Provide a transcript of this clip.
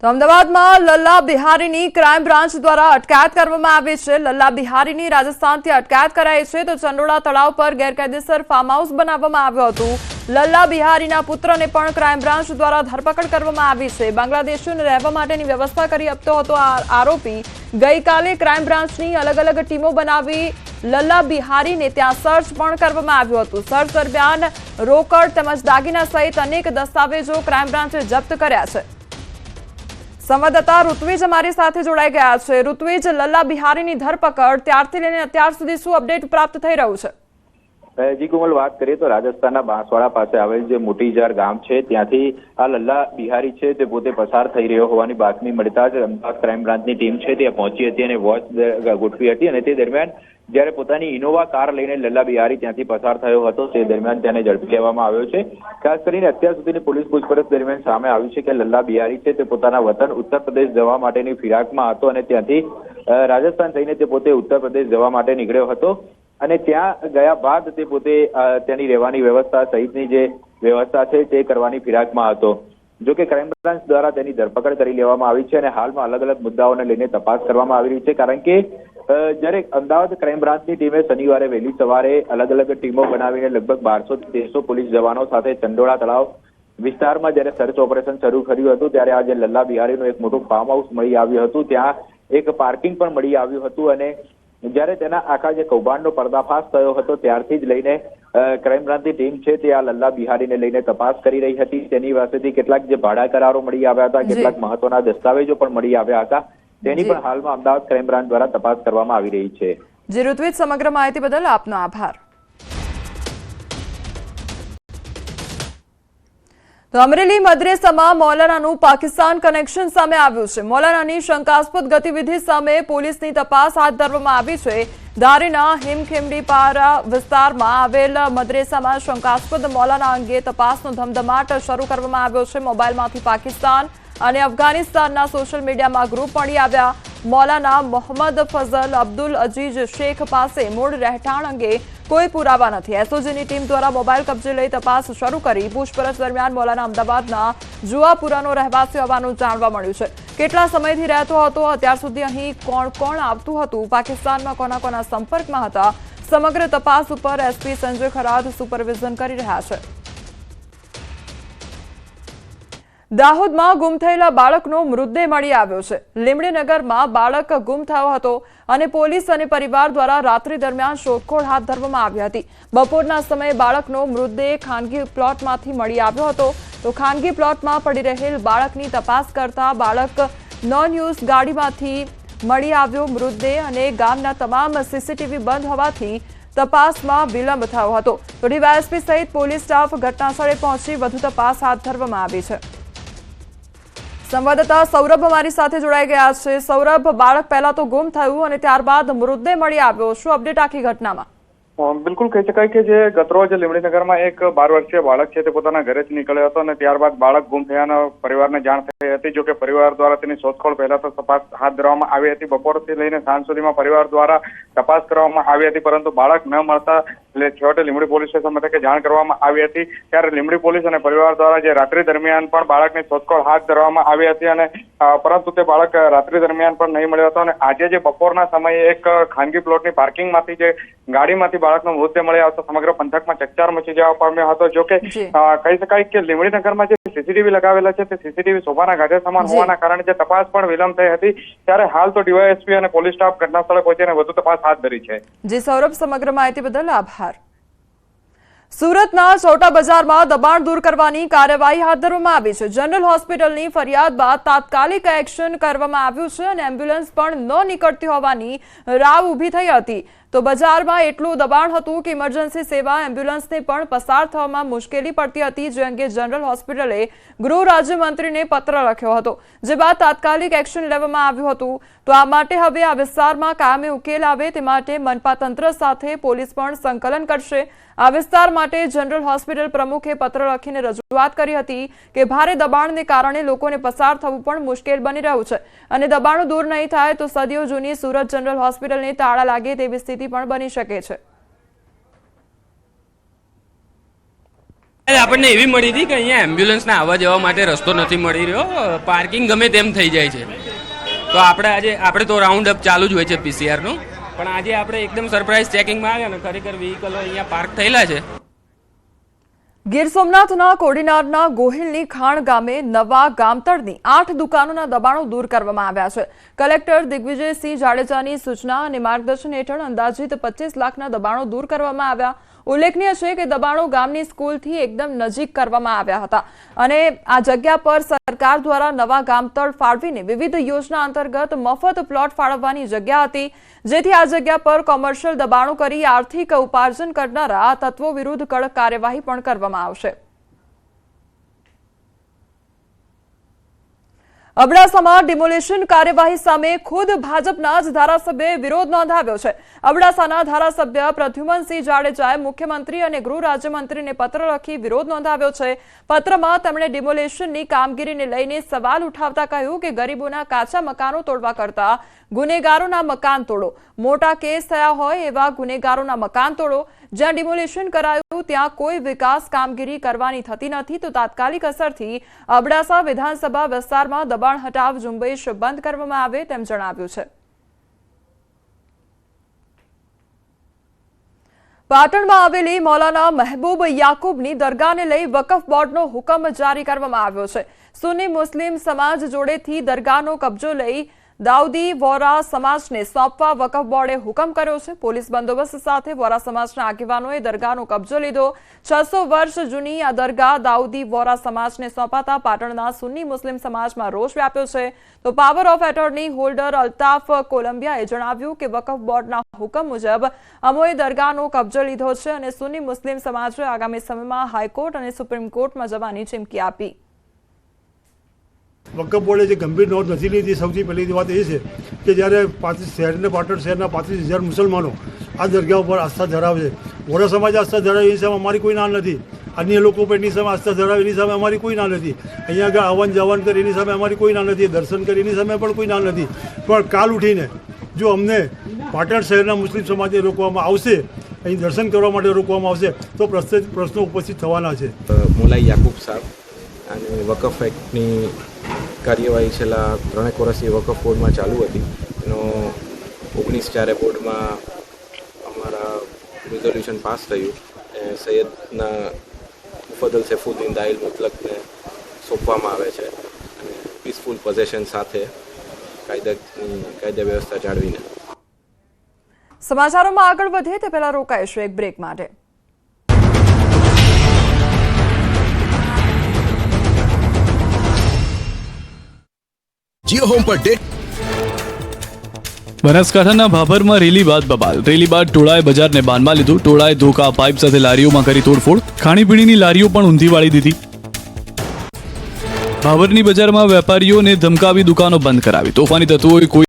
તો અમદાવાદમાં Lalla બિહારીની crime branch દ્વારા અટકાયત કરવામાં આવી છે। લલ્લા બિહારીની રાજસ્થાનથી અટકાયત કરાઈ છે તો ચંડોળા તળાવ પર ગેરકાયદેસર ફાર્મ હાઉસ બનાવવામાં આવ્યું હતું। લલ્લા બિહારીના પુત્રને પણ ક્રાઇમ બ્રાન્ચ દ્વારા ધરપકડ કરવામાં આવી છે। બાંગ્લાદેશીઓને રહેવા માટેની વ્યવસ્થા કરી આપતો હતો આરોપી ગઈકાલે ક્રાઇમ બ્રાન્ચની અલગ અલગ ટીમો બનાવી લલ્લા બિહારીને ત્યાં સર્ચ પણ કરવામાં આવ્યું હતું। સર્ચ દરમિયાન રોકડ તેમજ દાગીના સહિત અનેક દસ્તાવેજો ક્રાઇમ બ્રાન્ચે જપ્ત કર્યા છે। સંવાદદાતા ઋત્વિજ અમારી સાથે જોડાઈ ગયા છે। ઋત્વિજ, લલ્લા બિહારીની ધરપકડ ત્યારથી લઈને અત્યાર સુધી શું અપડેટ પ્રાપ્ત થઈ રહ્યું છે? જી કોમલ, વાત કરીએ તો રાજસ્થાનના બાંસવાડા પાસે આવેલ જે મોટીજાર ગામ છે ત્યાંથી આ લલ્લા બિહારી છે તે પોતે પસાર થઈ રહ્યો હોવાની બાતમી મળતા જ અમદાવાદ ક્રાઇમ બ્રાન્ચની ટીમ છે ત્યાં પહોંચી હતી અને વોચ ગોઠવી હતી અને તે દરમિયાન જ્યારે પોતાની ઇનોવા કાર લઈને લલ્લા બિહારી ત્યાંથી પસાર થયો હતો તે દરમિયાન તેને ઝડપી લેવામાં આવ્યો છે। ખાસ કરીને અત્યાર સુધીની પોલીસ પૂછપરછ દરમિયાન સામે આવ્યું છે કે લલ્લા બિહારી છે તે પોતાના વતન ઉત્તર પ્રદેશ જવા માટેની ફિરાકમાં હતો અને ત્યાંથી રાજસ્થાન થઈને તે પોતે ઉત્તર પ્રદેશ જવા માટે નીકળ્યો હતો અને ત્યાં ગયા બાદ તે પોતે તેની રહેવાની વ્યવસ્થા સહિતની જે વ્યવસ્થા છે તે કરવાની ફિરાકમાં હતો। જો કે ક્રાઇમ બ્રાન્ચ દ્વારા તેની ધરપકડ કરી લેવામાં આવી છે અને હાલમાં અલગ અલગ મુદ્દાઓને લઈને તપાસ કરવામાં આવી રહી છે, કારણ કે જ્યારે અમદાવાદ ક્રાઇમ બ્રાન્ચની ટીમે શનિવારે વહેલી સવારે અલગ અલગ ટીમો બનાવીને લગભગ 1200 થી 1300 પોલીસ જવાનો સાથે ચંડોળા તળાવ વિસ્તારમાં જ્યારે સર્ચ ઓપરેશન શરૂ કર્યું હતું ત્યારે આજે લલ્લા બિહારીનું એક મોટું ફાર્મ હાઉસ મળી આવ્યું હતું। ત્યાં એક પાર્કિંગ પણ મળી આવ્યું હતું અને જ્યારે તેના આખા જે કૌભાંડનો પર્દાફાશ થયો હતો ત્યારથી જ લઈને ક્રાઇમ બ્રાન્ચની ટીમ છે તે આ લલ્લા બિહારીને લઈને તપાસ કરી રહી હતી। તેની પાસેથી કેટલાક જે ભાડા કરારો મળી આવ્યા હતા, કેટલાક મહત્વના દસ્તાવેજો પણ મળી આવ્યા હતા, તેની પણ હાલમાં અમદાવાદ ક્રાઇમ બ્રાન્ચ દ્વારા તપાસ કરવામાં આવી રહી છે। જી ઋત્વિજ, સમગ્ર માહિતી બદલ આપનો આભાર। તો અમરેલી મદ્રેસામાં મૌલાનાનું પાકિસ્તાન કનેક્શન સામે આવ્યું છે। મૌલાનાની શંકાસ્પદ ગતિવિધિ સામે પોલીસની તપાસ હાથ ધરવામાં આવી છે। ધારીના હિમખેમડીપારા વિસ્તારમાં આવેલ મદ્રેસામાં શંકાસ્પદ મૌલાના અંગે તપાસનો ધમધમાટ શરૂ કરવામાં આવ્યો છે। મોબાઈલમાંથી પાકિસ્તાન અને અફઘાનિસ્તાનના સોશિયલ મીડિયામાં ગ્રુપ મળી આવ્યા। મૌલાના મોહમ્મદ ફઝલ અબ્દુલ અજીઝ શેખ પાસે મૂળ રહેઠાણ અંગે કોઈ પુરાવા નથી। એસઓજીની ટીમ દ્વારા મોબાઈલ કબજે લઈ તપાસ શરૂ કરી। પૂછપરછ દરમિયાન મૌલાના અમદાવાદના જુવાપુરાનો રહેવાસી હોવાનું જાણવા મળ્યું છે। કેટલા સમયથી રહેતો હતો, અત્યાર સુધી અહીં કોણ કોણ આવતું હતું, પાકિસ્તાનમાં કોના કોના સંપર્કમાં હતા, સમગ્ર તપાસ ઉપર એસપી સંજય ખરાદ સુપરવિઝન કરી રહ્યા છે। દાહોદમાં ગુમ થયેલા બાળકનો મૃતદેહ મળી આવ્યો છે। લીમડીનગરમાં બાળક ગુમ થયો હતો અને પોલીસ અને પરિવાર દ્વારા રાત્રિ દરમિયાન શોધખોળ હાથ ધરવામાં આવી હતી। બપોરના સમયે બાળકનો મૃતદેહ ખાનગી પ્લોટમાંથી મળી આવ્યો હતો તો ખાનગી પ્લોટમાં પડી રહેલ બાળકની તપાસ કરતા બાળક નોન યુઝ ગાડીમાંથી મળી આવ્યો મૃતદેહ અને ગામના તમામ સીસીટીવી બંધ હોવાથી તપાસમાં વિલંબ થયો હતો તો ડીવાયએસપી સહિત પોલીસ સ્ટાફ ઘટનાસ્થળે પહોંચી વધુ તપાસ હાથ ધરવામાં આવી છે। સંવાદદાતા સૌરભ અમારી સાથે જોડાઈ ગયા છે। સૌરભ, બાળક પહેલા તો ગુમ થયું અને ત્યારબાદ મૃતદેહ મળી આવ્યો, શું અપડેટ આખી ઘટનામાં? બિલકુલ કહી શકાય કે જે ગતરોજ લીમડીનગરમાં એક 12 વર્ષીય બાળક છે તે પોતાના ઘરેથી નીકળ્યો હતો અને ત્યારબાદ બાળક ગુમ થયાના પરિવારને જાણ થઈ હતી। જો કે પરિવાર દ્વારા તેની શોધખોળ પહેલા તો તપાસ હાથ ધરવામાં આવી હતી। બપોરથી લઈને સાંજ સુધીમાં પરિવાર દ્વારા તપાસ કરવામાં આવી હતી, પરંતુ બાળક ન મળતા છેવટે લીમડી પોલીસ સ્ટેશન મથકે જાણ કરવામાં આવી હતી। ત્યારે લીમડી પોલીસ અને પરિવાર દ્વારા જે રાત્રિ દરમિયાન પણ બાળકની શોધખોળ હાથ ધરવામાં આવી હતી અને પરંતુ તે બાળક રાત્રિ દરમિયાન પણ નહીં મળ્યો હતો અને આજે જે બપોરના સમયે એક ખાનગી પ્લોટની પાર્કિંગમાંથી જે ગાડીમાંથી બાળકનો મૃતદેહ મળી આવતો સમગ્ર પંથકમાં ચકચાર મચી જવા પામ્યો હતો। જો કે કહી શકાય કે લીમડીનગરમાં જે સીસીટીવી લગાવેલા છે તે સીસીટીવી શોભાના ગાંઠે સમાન હોવાના કારણે જે તપાસ પણ વિલંબ થઈ હતી, ત્યારે હાલ તો ડીવાયએસપી અને પોલીસ સ્ટાફ ઘટનાસ્થળે પહોંચીને વધુ તપાસ હાથ ધરી છે। જી સૌરભ, સમગ્ર માહિતી બદલ આભાર। સુરતના છોટા બજારમાં દબાણ દૂર કરવાની કાર્યવાહી હાથ ધરવામાં આવી છે। જનરલ હોસ્પિટલની ફરિયાદ બાદ તાત્કાલિક એક્શન કરવામાં આવ્યું છે અને એમ્બ્યુલન્સ પણ ન નીકળતી હોવાની રાવ ઊભી થઈ હતી તો બજારમાં એટલું દબાણ હતું કે ઇમરજન્સી સેવા એમ્બ્યુલન્સને પણ પસાર થવામાં મુશ્કેલી પડતી હતી, જે અંગે જનરલ હોસ્પિટલે ગૃહ રાજ્યમંત્રીને પત્ર લખ્યો હતો, જે બાદ તાત્કાલિક એક્શન લેવામાં આવ્યું હતું। તો આ માટે હવે આ વિસ્તારમાં કાયમી ઉકેલ આવે તે માટે મનપા તંત્ર સાથે પોલીસ પણ સંકલન કરશે। આ વિસ્તાર માટે જનરલ હોસ્પિટલ પ્રમુખે પત્ર લખીને રજૂઆત કરી હતી કે ભારે દબાણને કારણે લોકોને પસાર થવું પણ મુશ્કેલ બની રહ્યું છે અને દબાણો દૂર નહીં થાય તો સદીઓ જૂની સુરત જનરલ હોસ્પિટલને તાળા લાગે તેવી સ્થિતિ પણ બની શકે છે। આપણને એવી મળી હતી કે અહીંયા એમ્બ્યુલન્સને આવવા જવા માટે રસ્તો નથી મળી રહ્યો, પાર્કિંગ ગમે તેમ થઈ જાય છે. તો આપણે તો રાઉન્ડ અપ ચાલુ જ હોય છે પીસીઆરનું, પણ આજે આપણે એકદમ સરપ્રાઇઝ ચેકિંગમાં આવ્યા ને ખરેખર વ્હીકલો અહીંયા પાર્ક થયેલા છે. ગીર સોમનાથના કોડીનારના ગોહિલની ખાણ ગામે નવા ગામતળની 8 દુકાનોના દબાણો દૂર કરવામાં આવ્યા છે. કલેક્ટર દિગ્વિજયસિંહ જાડેજાની સૂચના અને માર્ગદર્શન હેઠળ અંદાજિત 25 લાખના દબાણો દૂર કરવામાં આવ્યા. ઉલ્લેખનીય છે કે દબાણો ગામની સ્કૂલથી એકદમ નજીક કરવામાં આવ્યા હતા અને આ જગ્યા પર સરકાર દ્વારા નવા ગામતળ ફાળવીને વિવિધ યોજના અંતર્ગત મફત પ્લોટ ફાળવવાની જગ્યા હતી, જેથી આ જગ્યા પર કોમર્શિયલ દબાણો કરી આર્થિક ઉપાર્જન કરનારા તત્વો વિરુદ્ધ કડક કાર્યવાહી પણ કરવામાં આવશે. અબડાસામાં ડિમોલિશન કાર્યવાહી સામે ખુદ ભાજપના જ ધારાસભ્યએ વિરોધ નોંધાવ્યો છે. અબડાસાના ધારાસભ્ય પ્રદ્યુમનસિંહ જાડેજાએ મુખ્યમંત્રી અને ગૃહ રાજ્યમંત્રીને પત્ર લખી વિરોધ નોંધાવ્યો છે. પત્રમાં તેમણે ડિમોલિશનની કામગીરીને લઈને સવાલ ઉઠાવતા કહ્યું કે ગરીબોના કાચા મકાનો તોડવા કરતા ગુનેગારોના મકાન તોડો, મોટા કેસ થયા હોય એવા ગુનેગારોના મકાન તોડો. જ્યાં ડિમોલિશન કરાયું ત્યાં કોઈ વિકાસ કામગીરી કરવાની થતી નથી, તો તાત્કાલિક અસરથી અબડાસા વિધાનસભા વિસ્તારમાં દબાણ હટાવ ઝુંબેશ બંધ કરવામાં આવે તેમ જણાવ્યું છે. પાટણમાં આવેલી મૌલાના મહેબૂબ યાકુબની દરગાહને લઈ વકફ બોર્ડનો હુકમ જારી કરવામાં આવ્યો છે. સુન્ની મુસ્લિમ સમાજ જોડેથી દરગાહનો કબજો લઈ દાઉદી વોરા સમાજને સોંપવા વકફ બોર્ડે હુકમ કર્યો છે. પોલીસ બંદોબસ્ત સાથે વોરા સમાજના આગેવાનોએ દરગાહનો કબજો લીધો. 600 વર્ષ જૂની આ દરગાહ દાઉદી વોરા સમાજને સોંપાતા પાટણના સુન્ની મુસ્લિમ સમાજમાં રોષ વ્યાપ્યો છે. તો power of attorney holder Altaf કોલંબિયાએ જણાવ્યું કે વકફ બોર્ડના હુકમ મુજબ અમોએ દરગાહનો કબજો લીધો છે અને સુન્ની મુસ્લિમ સમાજે આગામી સમયમાં હાઈકોર્ટ અને સુપ્રીમ કોર્ટમાં જવાની ચીમકી આપી. વકફ બોર્ડે જે ગંભીર નોંધ નથી લીધી, સૌથી પહેલી વાત એ છે કે જ્યારે પાટણ શહેરના 35,000 મુસલમાનો આ દરગાહ ઉપર આસ્થા ધરાવે છે, વોરા સમાજ આસ્થા ધરાવે એની સામે અમારી કોઈ ના નથી, અન્ય લોકો પણ એની સામે આસ્થા ધરાવે એની સામે અમારી કોઈ ના નથી, અહીંયા આગળ આવન જવાન કરે એની સામે અમારી કોઈ ના નથી, દર્શન કરે એની સામે પણ કોઈ ના નથી. પણ કાલ ઉઠીને જો અમને પાટણ શહેરના મુસ્લિમ સમાજને રોકવામાં આવશે, અહીં દર્શન કરવા માટે રોકવામાં આવશે તો પ્રશ્નો ઉપસ્થિત થવાના છે. મોલાઈ યાકુબ સાહેબ અને વકફ એક્ટની કાર્યવાહી છેલ્લા 3 વર્ષથી વકફ બોર્ડમાં ચાલુ હતી. એનો 19/4 બોર્ડમાં અમારા રિઝોલ્યુશન પાસ થયું. સૈયદના મુફદ્દલ સૈફુદ્દીન દાહિલ મુતલકને સોંપવામાં આવે છે અને પીસફુલ પોઝેશન સાથે કાયદા વ્યવસ્થા જાળવીને. સમાચારોમાં આગળ વધે તે પહેલા રોકાઈશું એક બ્રેક માટે. जियो होम पर डेट બનાસકાંઠાના ભાભરમાં રેલી બાદ બબાલ. રેલી બાદ ટોળાએ બજારને બાનમાં લીધું. ટોળાએ ધોકા પાઇપ સાથે લારીઓમાં કરી તોડફોડ. ખાણીપીણીની લારીઓ પણ ઊંધી વાળી દીધી. ભાભરની બજારમાં વેપારીઓને ધમકાવી દુકાનો બંધ કરાવી. તોફાની તત્વોએ કોઈ